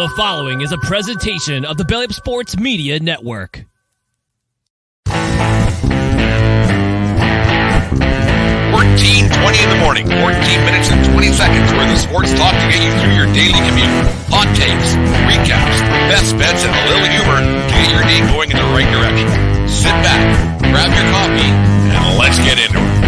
The following is a presentation of the Belly Up Sports Media Network. 14:20 in the morning, 14 minutes and 20 seconds worth of sports talk to get you through your daily commute. Hot takes, recaps, best bets, and a little humor to get your day going in the right direction. Sit back, grab your coffee, and let's get into it.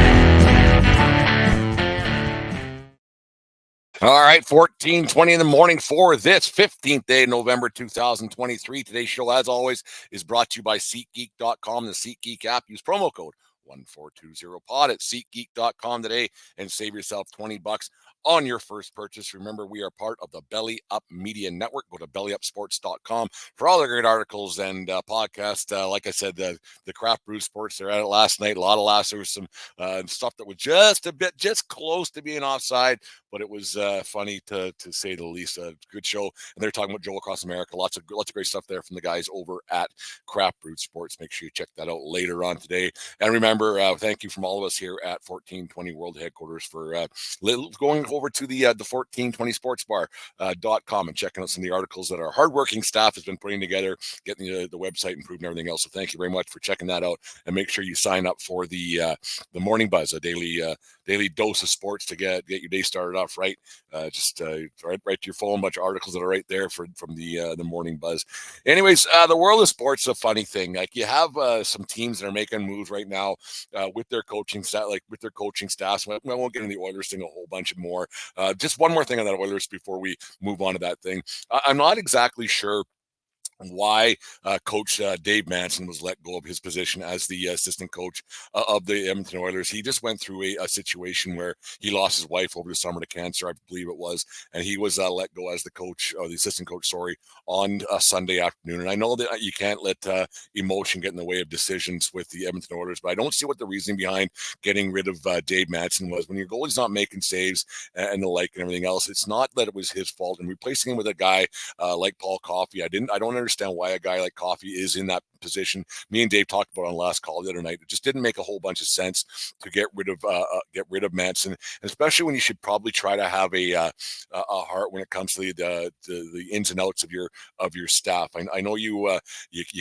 All right, 14:20 in the morning for this 15th day of November 2023. Today's show, as always, is brought to you by SeatGeek.com, the SeatGeek app. Use promo code 1420pod at SeatGeek.com today and save yourself $20 on your first purchase. Remember, we are part of the Belly Up Media Network. Go to bellyupsports.com for all the great articles and podcasts. Like I said, the Craft Brew Sports, they're at it last night. A lot of laughs. There was some stuff that was just close to being offside, but it was funny to say the least. Good show. And they're talking about Joe across America. Lots of great stuff there from the guys over at Craft Brew Sports. Make sure you check that out later on today. And remember, thank you from all of us here at 1420 World Headquarters for going over to the 1420sportsbar.com and checking out some of the articles that our hardworking staff has been putting together, getting the website improved and everything else. So thank you very much for checking that out, and make sure you sign up for the Morning Buzz, a daily dose of sports to get your day started off right. Right to your phone, a bunch of articles that are right there from the Morning Buzz. Anyways, the world of sports is a funny thing. Like, you have some teams that are making moves right now with their coaching staff, staffs. We won't get into the Oilers thing a whole bunch more. Just one more thing on that Oilers before we move on to that thing. I'm not exactly sure why Coach Dave Manson was let go of his position as the assistant coach of the Edmonton Oilers. He just went through a situation where he lost his wife over the summer to cancer, I believe it was, and he was let go as the coach, or the assistant coach, on a Sunday afternoon. And I know that you can't let emotion get in the way of decisions with the Edmonton Oilers, but I don't see what the reasoning behind getting rid of Dave Manson was. When your goalie's not making saves and the like and everything else, it's not that it was his fault. And replacing him with a guy like Paul Coffey, I don't understand why a guy like Coffey is in that position. Me and Dave talked about on last call the other night. It just didn't make a whole bunch of sense to get rid of Manson, and especially when you should probably try to have a heart when it comes to the ins and outs of your staff. I know you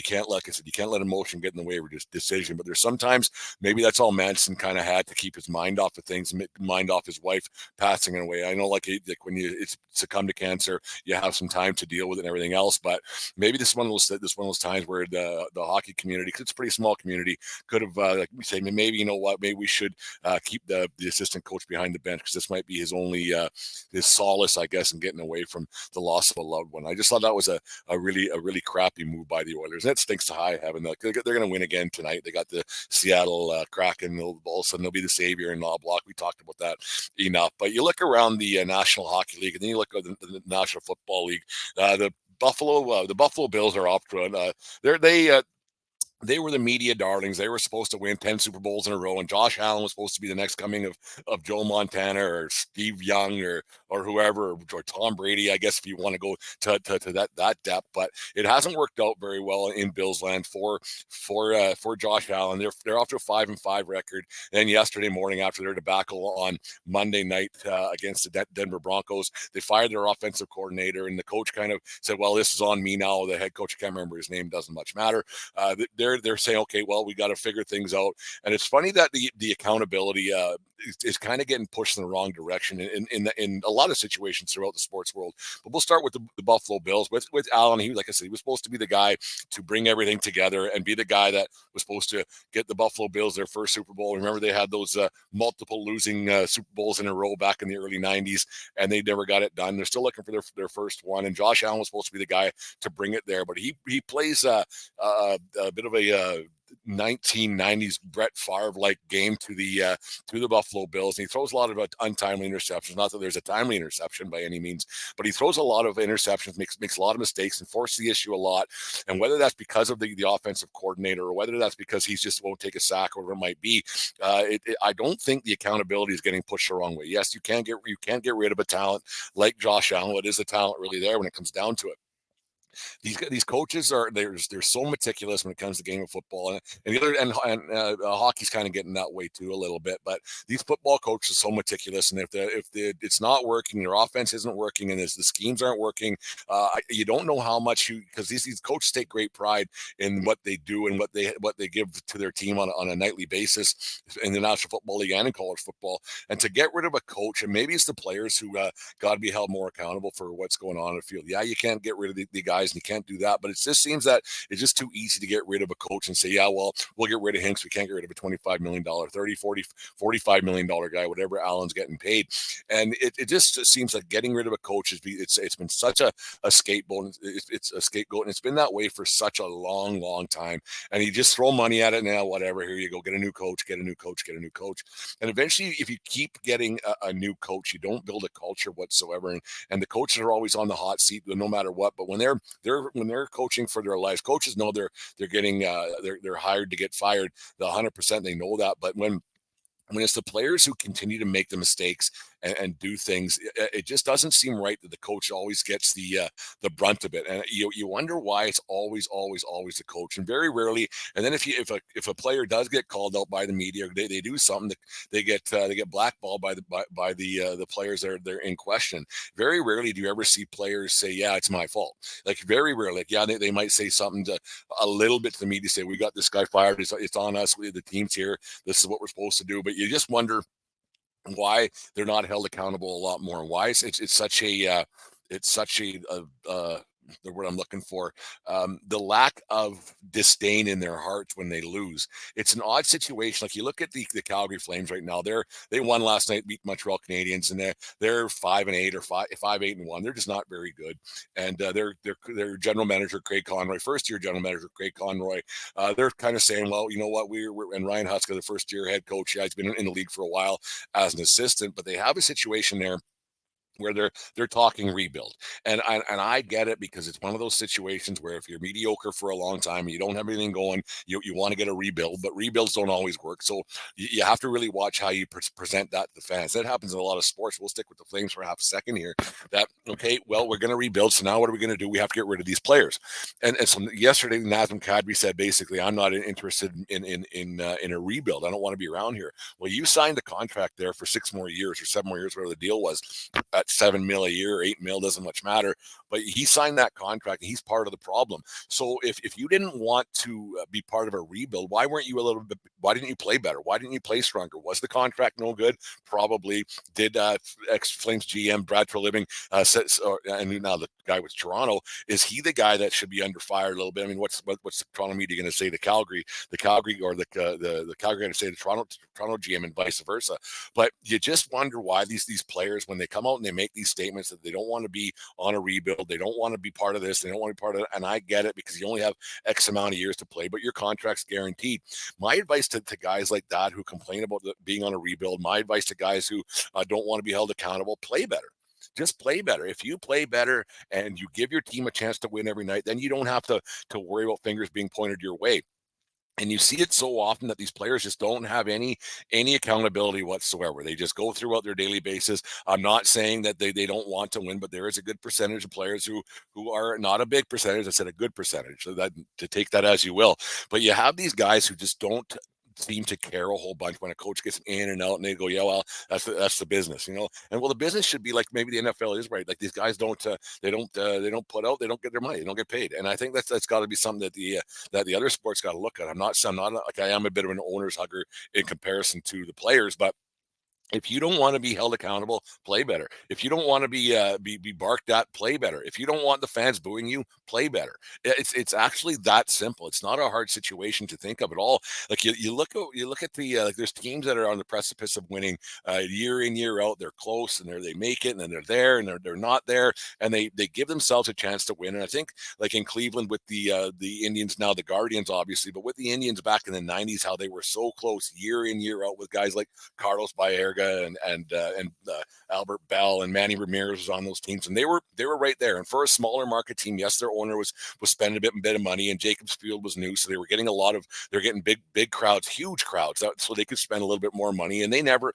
can't, like I said, you can't let emotion get in the way of your decision, but there's sometimes maybe that's all Manson kind of had to keep his mind off of things, mind off his wife passing away. I know, like when you succumb to cancer, you have some time to deal with it and everything else, but maybe this is one of those times where the hockey community, because it's a pretty small community, could have like we say, maybe, you know what, maybe we should keep the assistant coach behind the bench, because this might be his only his solace, I guess, in getting away from the loss of a loved one. I just thought that was a really crappy move by the Oilers. That stinks to high heaven. They're going to win again tonight. They got the Seattle Kraken. All of a sudden they'll be the savior in Knoblauch. We talked about that enough. But you look around the National Hockey League, and then you look at the National Football League. The Buffalo Bills are off to they were the media darlings. They were supposed to win 10 Super Bowls in a row, and Josh Allen was supposed to be the next coming of Joe Montana or Steve Young or whoever, or Tom Brady, I guess, if you want to go to that depth. But it hasn't worked out very well in Bills land for Josh Allen. They're off to a 5-5 record. And then yesterday morning, after their debacle on Monday night against the Denver Broncos, they fired their offensive coordinator, and the coach kind of said, "Well, this is on me now." The head coach, I can't remember his name, doesn't much matter. They're saying, okay, well, we got to figure things out. And it's funny that the accountability is kind of getting pushed in the wrong direction in a lot of situations throughout the sports world. But we'll start with the Buffalo Bills with Allen. He, like I said, he was supposed to be the guy to bring everything together and be the guy that was supposed to get the Buffalo Bills their first Super Bowl. Remember, they had those multiple losing Super Bowls in a row back in the early 90s, and they never got it done. They're still looking for their first one, and Josh Allen was supposed to be the guy to bring it there. But he plays a bit of a 1990s Brett Favre-like game to the Buffalo Bills, and he throws a lot of untimely interceptions. Not that there's a timely interception by any means, but he throws a lot of interceptions, makes a lot of mistakes, and forces the issue a lot. And whether that's because of the offensive coordinator, or whether that's because he just won't take a sack, or whatever it might be, I don't think the accountability is getting pushed the wrong way. Yes, you can't get rid of a talent like Josh Allen. It is a talent really there when it comes down to it. These coaches they're so meticulous when it comes to game of football, and the other and hockey's kind of getting that way too a little bit. But these football coaches are so meticulous, and if it's not working, your offense isn't working, and the schemes aren't working, you don't know how much because these coaches take great pride in what they do and what they give to their team on a nightly basis in the National Football League and in college football. And to get rid of a coach, and maybe it's the players who got to be held more accountable for what's going on in the field. Yeah, you can't get rid of the guys and you can't do that, but it just seems that it's just too easy to get rid of a coach and say, yeah, well, we'll get rid of him because we can't get rid of a $25 million, $30, $40, $45 million guy, whatever Allen's getting paid. And it just seems like getting rid of a coach it's been such a scapegoat. It's a scapegoat, and it's been that way for such a long time. And you just throw money at it now, whatever, here you go, get a new coach, get a new coach, get a new coach. And eventually, if you keep getting a new coach, you don't build a culture whatsoever. And the coaches are always on the hot seat no matter what. But when they're coaching for their lives, coaches know they're getting they're hired to get fired. The 100% they know that. But when it's the players who continue to make the mistakes and do things, it just doesn't seem right that the coach always gets the brunt of it. And you wonder why it's always the coach, and very rarely. And then if a player does get called out by the media, or they do something, that they get blackballed by the players that they're in question. Very rarely do you ever see players say, yeah, it's my fault. Like very rarely. Like, yeah, they might say something a little bit to the media, say, we got this guy fired, it's on us, the team's here, this is what we're supposed to do. But you just wonder why they're not held accountable a lot more, and why it's such a the word I'm looking for, the lack of disdain in their hearts when they lose. It's an odd situation. Like you look at the Calgary Flames right now. They won last night, beat Montreal Canadiens, and they're 5-8 or 5-8-1. They're just not very good. And their general manager Craig Conroy, first year general manager Craig Conroy, they're kind of saying, well, you know what, we're and Ryan Huska, the first year head coach, yeah, he's been in the league for a while as an assistant, but they have a situation there where they're talking rebuild, and I get it, because it's one of those situations where if you're mediocre for a long time and you don't have anything going, you want to get a rebuild, but rebuilds don't always work. So you have to really watch how you present that to the fans. That happens in a lot of sports. We'll stick with the Flames for half a second here. That okay, well, we're going to rebuild, so now what are we going to do? We have to get rid of these players. And so yesterday, Nazem Kadri said basically, I'm not interested in a rebuild. I don't want to be around here. Well, you signed a contract there for 6 more years or 7 more years, whatever the deal was. At $7 million a year, $8 million, doesn't much matter. But he signed that contract, and he's part of the problem. So if you didn't want to be part of a rebuild, why didn't you play better? Why didn't you play stronger? Was the contract no good? Probably. Did ex-Flames GM Brad Treliving and now the guy with Toronto, is he the guy that should be under fire a little bit? I mean, what's the Toronto media going to say to Calgary? The Calgary going to say to Toronto GM and vice versa. But you just wonder why these players, when they come out and they make these statements that they don't want to be on a rebuild, they don't want to be part of this, they don't want to be part of it. And I get it, because you only have X amount of years to play, but your contract's guaranteed. My advice to guys like that who complain about being on a rebuild, my advice to guys who don't want to be held accountable, play better. Just play better. If you play better and you give your team a chance to win every night, then you don't have to worry about fingers being pointed your way. And you see it so often that these players just don't have any accountability whatsoever. They just go throughout their daily basis. I'm not saying that they don't want to win, but there is a good percentage of players who are not a big percentage. I said a good percentage, so that to take that as you will. But you have these guys who just don't seem to care a whole bunch when a coach gets in and out, and they go, yeah, well, that's the business, you know. And well, the business should be like maybe the NFL is right. Like these guys don't they don't put out, they don't get their money, they don't get paid. And I think that's got to be something that the other sports got to look at. I'm not like, I am a bit of an owner's hugger in comparison to the players, but if you don't want to be held accountable, play better. If you don't want to be barked at, play better. If you don't want the fans booing you, play better. It's actually that simple. It's not a hard situation to think of at all. Like you look at the like there's teams that are on the precipice of winning year in, year out. They're close, and they make it, and then they're there, and they're not there, and they give themselves a chance to win. And I think like in Cleveland with the Indians, now the Guardians obviously, but with the Indians back in the 90s, how they were so close year in, year out with guys like Carlos Baerga Mayorga and Albert Bell and Manny Ramirez was on those teams, and they were right there. And for a smaller market team, yes, their owner was spending a bit of money, and Jacobs Field was new, so they were getting they're getting big crowds, huge crowds, so they could spend a little bit more money, and they never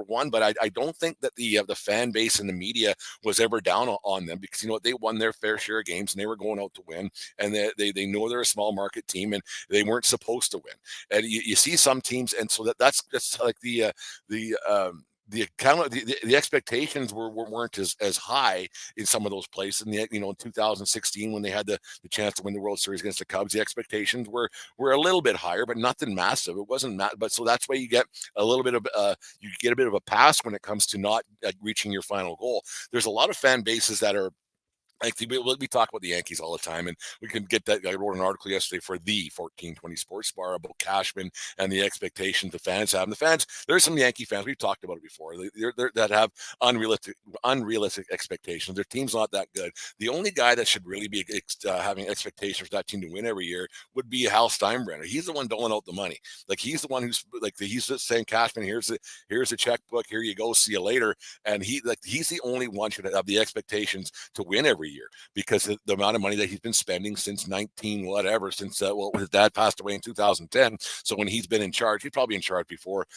won. But I don't think that the fan base and the media was ever down on them, because they won their fair share of games and they were going out to win, and they know they're a small market team and they weren't supposed to win. And you see some teams, and so that's like the expectations weren't as high in some of those places. And in 2016, when they had the chance to win the World Series against the Cubs, the expectations were a little bit higher, but nothing massive. It wasn't but so that's why you get a little bit of you get a bit of a pass when it comes to not reaching your final goal. There's a lot of fan bases that are like, we talk about the Yankees all the time, and we can get that. I wrote an article yesterday for the 1420 Sports Bar about Cashman and the expectations the fans have. And the fans, there's some Yankee fans, we've talked about it before, that have unrealistic expectations. Their team's not that good. The only guy that should really be having expectations for that team to win every year would be Hal Steinbrenner. He's the one doling out the money. Like, he's the one who's he's just saying, Cashman, here's the checkbook, here you go, see you later. And he's the only one should have the expectations to win every year, because the amount of money that he's been spending since since his dad passed away in 2010. So when he's been in charge, he's probably in charge before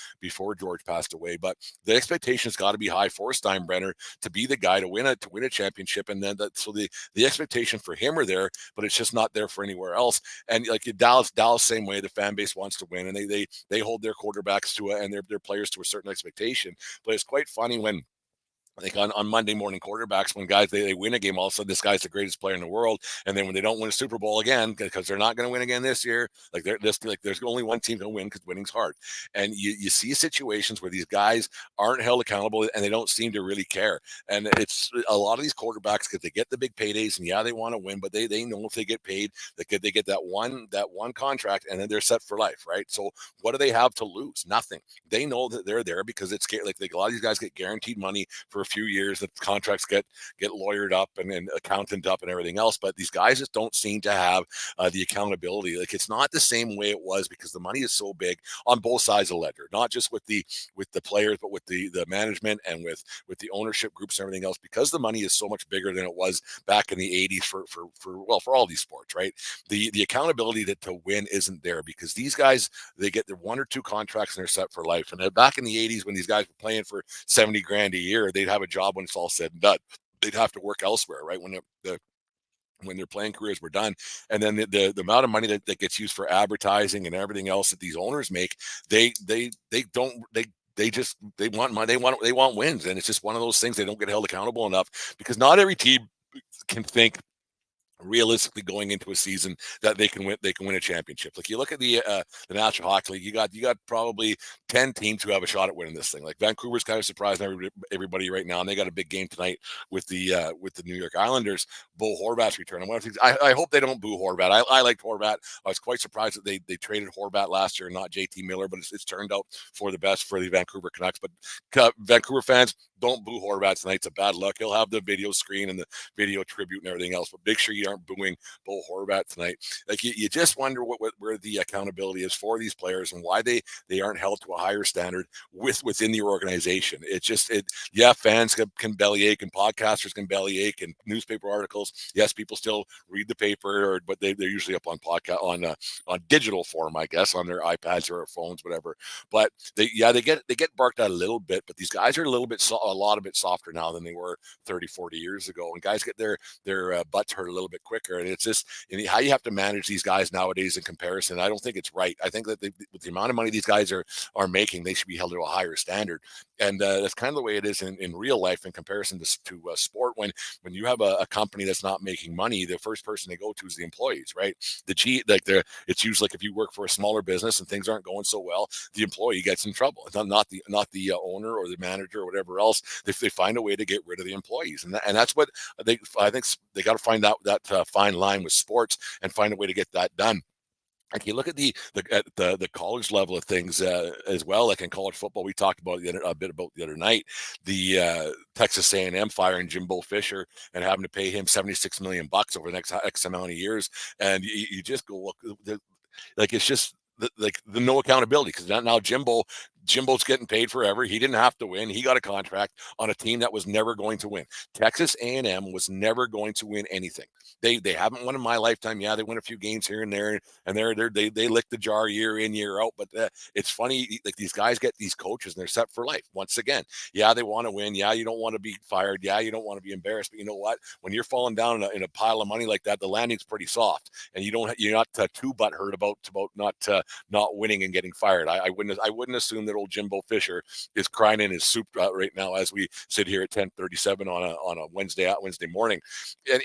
George passed away. But the expectation's got to be high for Steinbrenner to be the guy to win a championship, and then so the expectation for him are there, but it's just not there for anywhere else. And like Dallas, same way, the fan base wants to win, and they hold their quarterbacks to and their players to a certain expectation. But it's quite funny when, I think, on Monday morning quarterbacks, when guys they win a game, all of a sudden this guy's the greatest player in the world, and then when they don't win a Super Bowl again, because they're not going to win again this year, there's only one team to win, because winning's hard. And you see situations where these guys aren't held accountable and they don't seem to really care. And it's a lot of these quarterbacks, because they get the big paydays, and yeah, they want to win, but they know if they get paid, they get that one contract, and then they're set for life, right? So what do they have to lose? Nothing. They know that they're there because it's like a lot of these guys get guaranteed money for a few years. The contracts get lawyered up and accountant up and everything else, but these guys just don't seem to have the accountability. Like, it's not the same way it was, because the money is so big on both sides of the ledger, not just with the players, but with the management and with the ownership groups and everything else, because the money is so much bigger than it was back in the 80s for all these sports, right? The accountability to win isn't there, because these guys, they get their one or two contracts and they're set for life. And back in the 80s, when these guys were playing for 70 grand a year, they'd have a job when it's all said and done. They'd have to work elsewhere, right? When their playing careers were done. And then the amount of money that gets used for advertising and everything else that these owners make, they want money, they want wins. And it's just one of those things. They don't get held accountable enough, because not every team can think realistically going into a season that they can win a championship. Like, you look at the National Hockey League, you got probably 10 teams who have a shot at winning this thing. Like, Vancouver's kind of surprising everybody right now, and they got a big game tonight with the New York Islanders. Bo Horvat's return. I hope they don't boo Horvat. I liked Horvat. I was quite surprised that they traded Horvat last year and not JT Miller, but it's turned out for the best for the Vancouver Canucks. But Vancouver fans, don't boo Horvat tonight. It's a bad luck. He'll have the video screen and the video tribute and everything else, but make sure you aren't booing Bo Horvat tonight. Like, you just wonder where the accountability is for these players, and why they aren't held to a higher standard within the organization. Fans can bellyache, and podcasters can bellyache, and newspaper articles. Yes, people still read the paper, but they're usually up on podcast on digital form, I guess, on their iPads or their phones, whatever. But they get barked at a little bit, but these guys are a lot of bit softer now than they were 30, 40 years ago. And guys get their butts hurt a little bit quicker. And it's just how you have to manage these guys nowadays in comparison. I don't think it's right. I think that with the amount of money these guys are making, they should be held to a higher standard. And that's kind of the way it is in real life in comparison to sport. When you have a company that's not making money, the first person they go to is the employees, right? It's usually like if you work for a smaller business and things aren't going so well, the employee gets in trouble. It's not the owner or the manager or whatever else. They find a way to get rid of the employees, and that's what I think they got to find out that fine line with sports and find a way to get that done. Like, you look at the college level of things as well, like in college football, we talked about a bit about the other night, the Texas A&M firing Jimbo Fisher and having to pay him $76 million over the next X amount of years, and you just go look, like, it's just the no accountability, because now Jimbo Jimbo's getting paid forever. He didn't have to win. He got a contract on a team that was never going to win. Texas A&M was never going to win anything. They haven't won in my lifetime. Yeah, they win a few games here and there, and they lick the jar year in, year out. But it's funny, like these guys get these coaches and they're set for life. Once again, yeah, they want to win. Yeah, you don't want to be fired. Yeah, you don't want to be embarrassed. But you know what? When you're falling down in a pile of money like that, the landing's pretty soft, and you're not too butthurt about not winning and getting fired. I wouldn't assume that old Jimbo Fisher is crying in his soup right now as we sit here at 10:37 on a Wednesday morning. And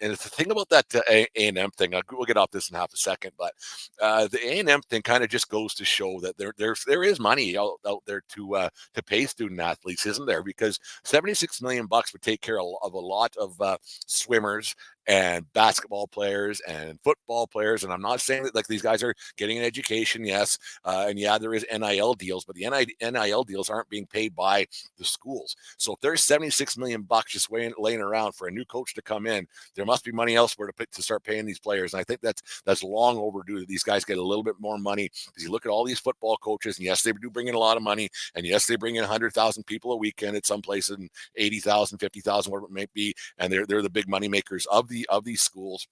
and it's the thing about that A&M thing. We'll get off this in half a second, but the A&M thing kind of just goes to show that there is money out there to pay student athletes, isn't there? Because $76 million would take care of a lot of swimmers and basketball players and football players. And I'm not saying that like these guys are getting an education, yes, and yeah, there is NIL deals, but the NIL deals aren't being paid by the schools. So if there's $76 million just laying around for a new coach to come in, there must be money elsewhere to start paying these players. And I think that's long overdue that these guys get a little bit more money, because you look at all these football coaches, and yes, they do bring in a lot of money, and yes, they bring in 100,000 people a weekend at some place, and 80,000, 50,000, whatever it may be, and they're the big money makers of these schools.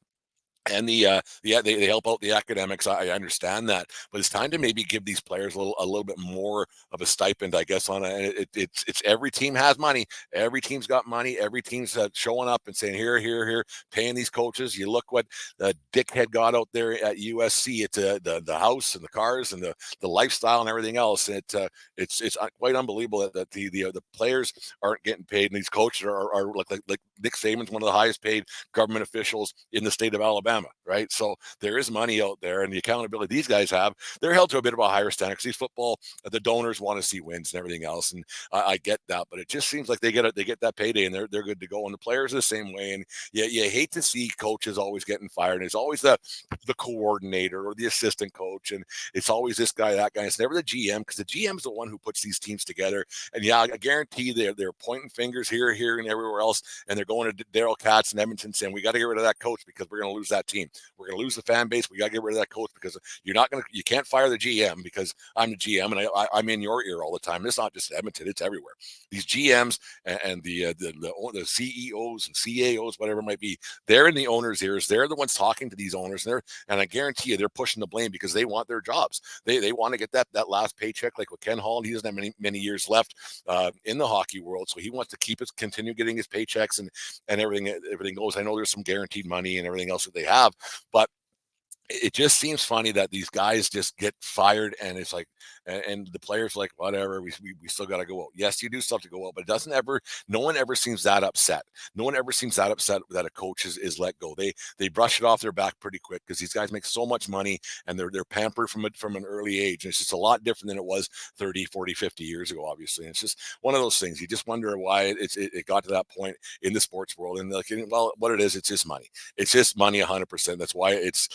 And they help out the academics. I understand that, but it's time to maybe give these players a little bit more of a stipend, I guess. It's every team has money. Every team's got money. Every team's showing up and saying here, paying these coaches. You look what the dickhead got out there at USC. It's the house and the cars and the lifestyle and everything else. And it's quite unbelievable that the players aren't getting paid, and these coaches are like Nick Saban's one of the highest paid government officials in the state of Alabama. Right. So there is money out there, and the accountability these guys have, they're held to a bit of a higher standard, because these football, the donors want to see wins and everything else. And I get that, but it just seems like they get that payday and they're good to go. And the players are the same way. And you hate to see coaches always getting fired. And it's always the coordinator or the assistant coach. And it's always this guy, that guy. It's never the GM, because the GM is the one who puts these teams together. And yeah, I guarantee they're pointing fingers here, and everywhere else. And they're going to Daryl Katz and Edmonton saying, we got to get rid of that coach because we're going to lose that team. We're going to lose the fan base. We got to get rid of that coach, because you can't fire the GM, because I'm the GM and I'm in your ear all the time. And it's not just Edmonton, it's everywhere. These GMs and the CEOs and CAOs, whatever it might be, they're in the owners' ears. They're the ones talking to these owners, and I guarantee you they're pushing the blame because they want their jobs. They want to get that last paycheck, like with Ken Holland. He doesn't have many years left in the hockey world, so he wants to continue getting his paychecks and everything goes. I know there's some guaranteed money and everything else that they have, but it just seems funny that these guys just get fired, and it's like, and the players like, whatever, we still got to go out. Yes, you do still have to go out, but no one ever seems that upset. No one ever seems that upset that a coach is let go. They brush it off their back pretty quick, because these guys make so much money, and they're pampered from an early age. And it's just a lot different than it was 30, 40, 50 years ago, obviously. And it's just one of those things. You just wonder why it got to that point in the sports world. And like, well, what it is, it's just money. It's just money 100%. That's why it's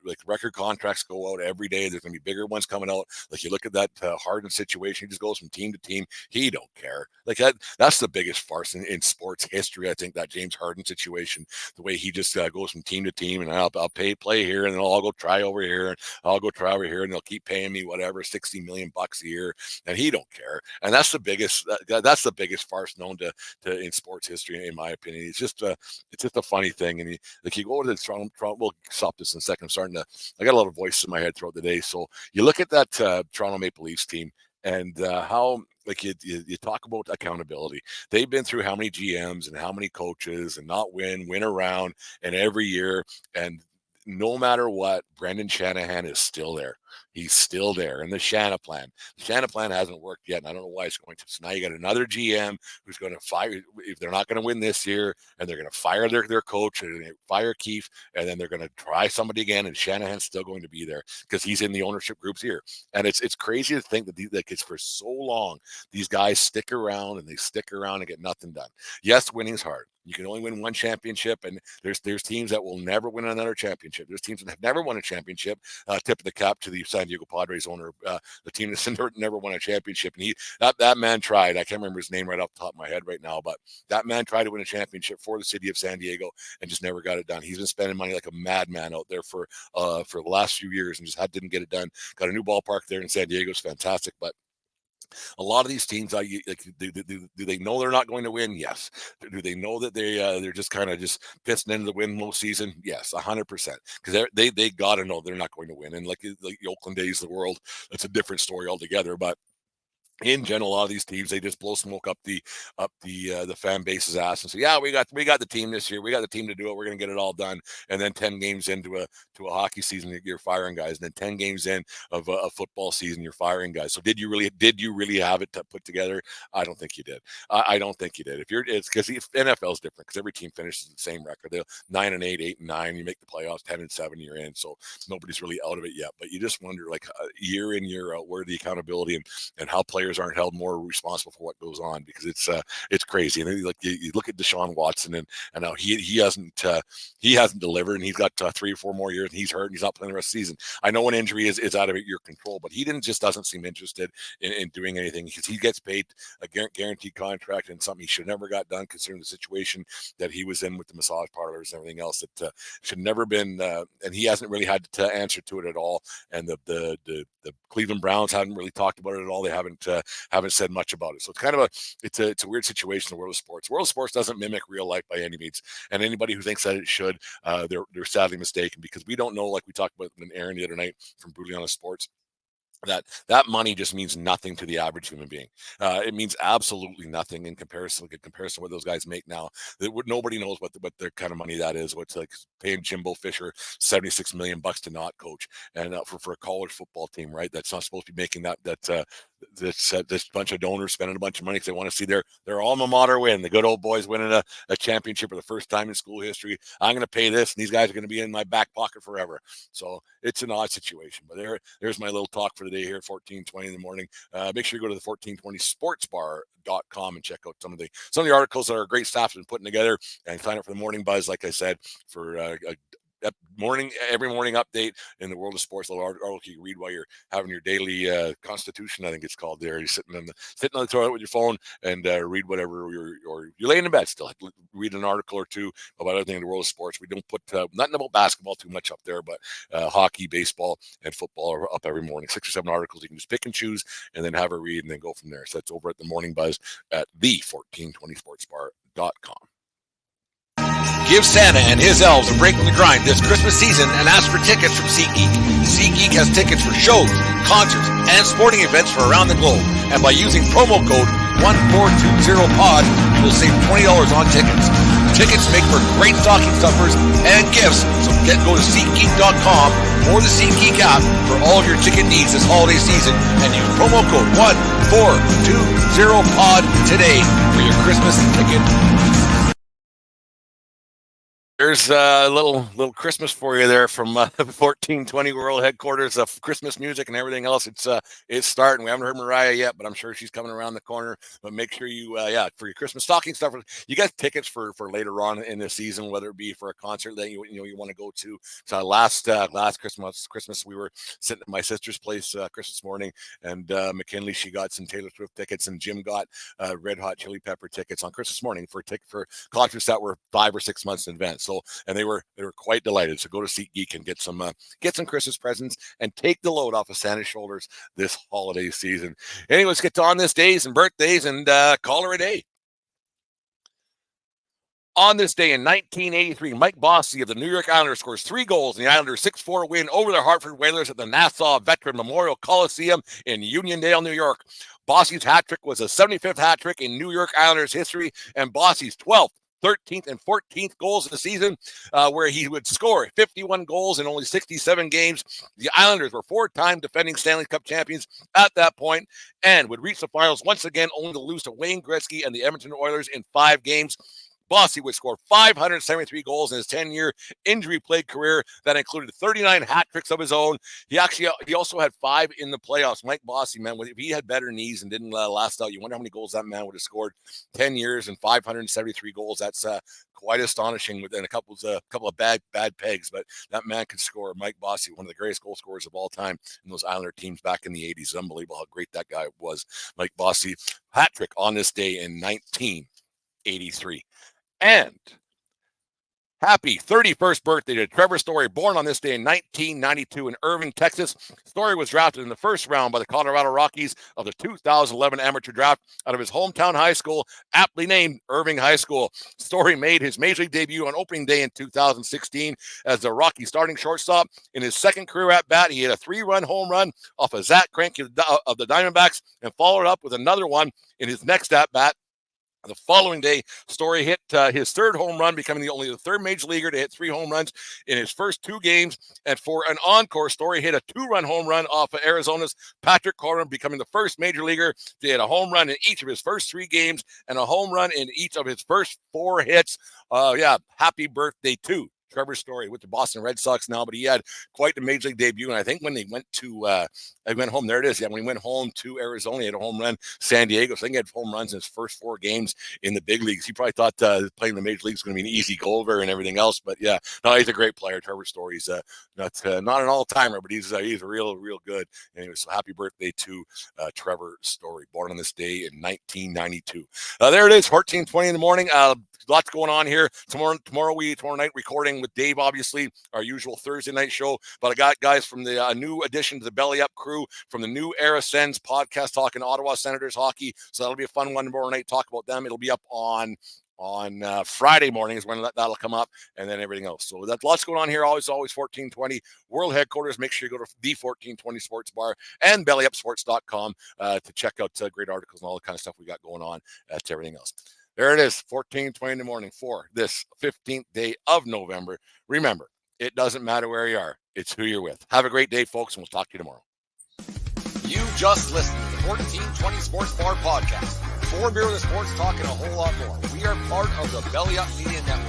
like record contracts go out every day. There's going to be bigger ones coming out. Like you look at that Harden situation, he just goes from team to team. He don't care. Like that's the biggest farce in sports history. I think that James Harden situation, the way he just goes from team to team, and I'll play here, and then I'll go try over here, and I'll go try over here, and they'll keep paying me whatever $60 million a year, and he don't care. And that's the biggest farce known to in sports history, in my opinion. It's just a funny thing. And you go to the Toronto. We'll stop this in a second. I got a lot of voices in my head throughout the day. So you look at that Toronto Maple Leafs team, and how, like, you talk about accountability. They've been through how many GMs and how many coaches, and not win around, and every year. And no matter what, Brendan Shanahan is still there. He's still there. And the Shanahan plan hasn't worked yet, and I don't know why it's going to. So now you got another GM who's going to fire, if they're not going to win this year, and they're going to fire their coach, and they fire Keefe, and then they're going to try somebody again, and Shanahan's still going to be there because he's in the ownership group's ear. And it's crazy to think that it's for so long these guys stick around and get nothing done. Yes, winning's hard. You can only win one championship, and there's teams that will never win another championship. championship. There's teams that have never won a championship. Tip of the cap to the San Diego Padres owner, the team that's never won a championship. And that man tried. I can't remember his name right off the top of my head right now, but that man tried to win a championship for the city of San Diego and just never got it done. He's been spending money like a madman out there for the last few years and just didn't get it done. Got a new ballpark there in San Diego. It's fantastic, but a lot of these teams, do they know they're not going to win? Yes. Do they know that they're just kind of just pissing into the win most season? Yes, 100%. Because they got to know they're not going to win. And like the Oakland A's of the world, that's a different story altogether. But in general, a lot of these teams, they just blow smoke up the fan base's ass and say, yeah, we got the team this year. We got the team to do it. We're going to get it all done. And then 10 games into a hockey season, you're firing guys. And then 10 games in of a football season, you're firing guys. So did you really have it put together? I don't think you did. I don't think you did. It's because NFL is different because every team finishes the same record. They're 9-8, 8-9. You make the playoffs, 10-7, you're in. So nobody's really out of it yet. But you just wonder, like year in, year out, where the accountability and how players aren't held more responsible for what goes on, because it's crazy. And then, like you look at Deshaun Watson and how he hasn't delivered, and he's got 3 or 4 more years, and he's hurt, and he's not playing the rest of the season. I know an injury is out of your control, but he doesn't seem interested in doing anything, because he gets paid a guaranteed contract and something he should never got done, considering the situation that he was in with the massage parlors and everything else that should never been. And he hasn't really had to answer to it at all. And the Cleveland Browns haven't really talked about it at all. They haven't said much about it. So it's kind of a weird situation in the world of sports. The world of sports doesn't mimic real life by any means. And anybody who thinks that it should, they're sadly mistaken, because we don't know, like we talked about with Aaron the other night from Brutally Honest Sports, that money just means nothing to the average human being. It means absolutely nothing in comparison to what those guys make now. Nobody knows what their kind of money that is. What's like paying Jimbo Fisher $76 million to not coach, and for a college football team, right? That's not supposed to be making this bunch of donors spending a bunch of money because they want to see their alma mater win. The good old boys winning a championship for the first time in school history. I'm going to pay this, and these guys are going to be in my back pocket forever. So it's an odd situation. But there's my little talk for today here at 14:20 in the morning. Make sure you go to the 1420sportsbar.com and check out some of the articles that our great staff has been putting together, and sign up for the Morning Buzz, like I said, for every morning update in the world of sports. A little article you can read while you're having your daily constitution, I think it's called. There, you're sitting on the toilet with your phone and read whatever, or you're laying in bed still, read an article or two about everything in the world of sports. We don't put nothing about basketball too much up there, but hockey, baseball, and football are up every morning. 6 or 7 articles you can just pick and choose, and then have a read, and then go from there. So that's over at the Morning Buzz at the 1420sportsbar.com. Give Santa and his elves a break from the grind this Christmas season and ask for tickets from SeatGeek. SeatGeek has tickets for shows, concerts, and sporting events for around the globe. And by using promo code 1420POD, you will save $20 on tickets. Tickets make for great stocking stuffers and gifts, so go to SeatGeek.com or the SeatGeek app for all of your ticket needs this holiday season, and use promo code 1420POD today for your Christmas ticket. There's a little Christmas for you there from 1420 World Headquarters of Christmas music and everything else. It's starting. We haven't heard Mariah yet, but I'm sure she's coming around the corner. But make sure you, for your Christmas stocking stuff, you get tickets for later on in the season, whether it be for a concert that you want to go to. So last Christmas we were sitting at my sister's place Christmas morning, and McKinley, she got some Taylor Swift tickets, and Jim got Red Hot Chili Pepper tickets on Christmas morning for concerts that were 5 or 6 months in advance. So, and they were quite delighted. So go to SeatGeek and get some Christmas presents and take the load off of Santa's shoulders this holiday season. Anyway, let's get to on this days and birthdays and call her a day. On this day in 1983, Mike Bossy of the New York Islanders scores 3 goals in the Islanders' 6-4 win over the Hartford Whalers at the Nassau Veteran Memorial Coliseum in Uniondale, New York. Bossy's hat trick was a 75th hat trick in New York Islanders history, and Bossy's 12th, 13th, and 14th goals of the season, where he would score 51 goals in only 67 games. The Islanders were 4-time defending Stanley Cup champions at that point and would reach the finals once again, only to lose to Wayne Gretzky and the Edmonton Oilers in 5 games. Bossy would score 573 goals in his 10-year injury-plagued career that included 39 hat tricks of his own. He also had 5 in the playoffs. Mike Bossy, man, if he had better knees and didn't last out, you wonder how many goals that man would have scored. 10 years and 573 goals. That's quite astonishing within a couple of bad pegs, but that man could score. Mike Bossy, one of the greatest goal scorers of all time in those Islander teams back in the 80s. It's unbelievable how great that guy was. Mike Bossy, hat trick on this day in 1983. And happy 31st birthday to Trevor Story, born on this day in 1992 in Irving, Texas. Story was drafted in the first round by the Colorado Rockies of the 2011 amateur draft out of his hometown high school, aptly named Irving High School. Story made his major league debut on opening day in 2016 as the Rocky starting shortstop. In his second career at bat, he hit a 3-run home run off of Zach Greinke of the Diamondbacks and followed up with another one in his next at bat. The following day, Story hit his third home run, becoming the third major leaguer to hit 3 home runs in his first 2 games. And for an encore, Story hit a 2-run home run off of Arizona's Patrick Corbin, becoming the first major leaguer to hit a home run in each of his first 3 games and a home run in each of his first 4 hits. Happy birthday to Trevor Story with the Boston Red Sox now, but he had quite the major league debut. And I think when they went to, went home, there it is. Yeah, when he went home to Arizona, he had a home run. San Diego, so I think he had home runs in his first 4 games in the big leagues. He probably thought playing the major leagues was going to be an easy go over and everything else. But yeah, no, he's a great player. Trevor Story. He's not an all-timer, but he's real good. Anyway, so happy birthday to Trevor Story, born on this day in 1992. There it is, 14:20 in the morning. Lots going on here. Tomorrow night recording with Dave, obviously, our usual Thursday night show. But I got guys from the new addition to the Belly Up crew from the New Era Sens podcast talking Ottawa Senators hockey. So that'll be a fun one tomorrow night. Talk about them. It'll be up on Friday mornings when that'll come up, and then everything else. So that's lots going on here. Always 1420 World Headquarters. Make sure you go to the 1420 Sports Bar and bellyupsports.com to check out great articles and all the kind of stuff we got going on to everything else. There it is, 14:20 in the morning for this 15th day of November. Remember, it doesn't matter where you are. It's who you're with. Have a great day, folks, and we'll talk to you tomorrow. You just listened to the 1420 Sports Bar podcast. 4 beer with the sports talking a whole lot more. We are part of the Belly Up Media Network.